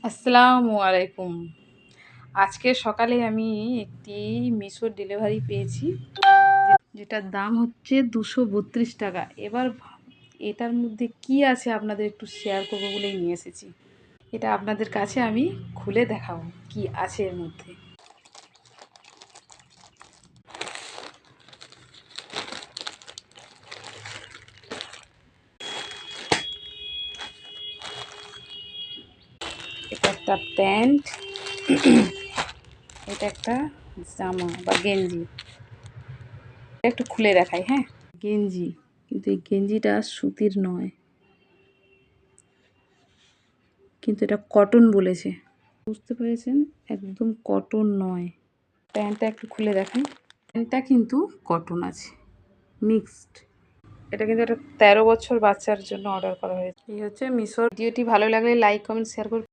আসসালামু আলাইকুম। আজকে সকালে আমি একটি মিশো ডেলিভারি পেয়েছি, যেটার দাম হচ্ছে 232 টাকা। এবার এটার মধ্যে কি আছে আপনাদের একটু শেয়ার করবো বলেই নিয়ে এসেছি। এটা আপনাদের কাছে আমি খুলে দেখাবো কি আছে এর মধ্যে। এটা একটা প্যান্ট, এটা একটা জামা বা গেঞ্জি। একটু খুলে দেখাই। হ্যাঁ, গেঞ্জি, কিন্তু এই গেঞ্জিটা সুতির নয়, কিন্তু এটা কটন বলেছে। বুঝতে পেরেছেন? একদম কটন নয়। প্যান্টটা একটু খুলে দেখাই। প্যান্টটা কিন্তু কটন আছে, মিক্সড। এটা কিন্তু একটা 13 বছর বাচ্চার জন্য অর্ডার করা হয়েছে। এই হচ্ছে মিশোর। ভিডিওটি ভালো লাগলে লাইক, কমেন্ট, শেয়ার করুন।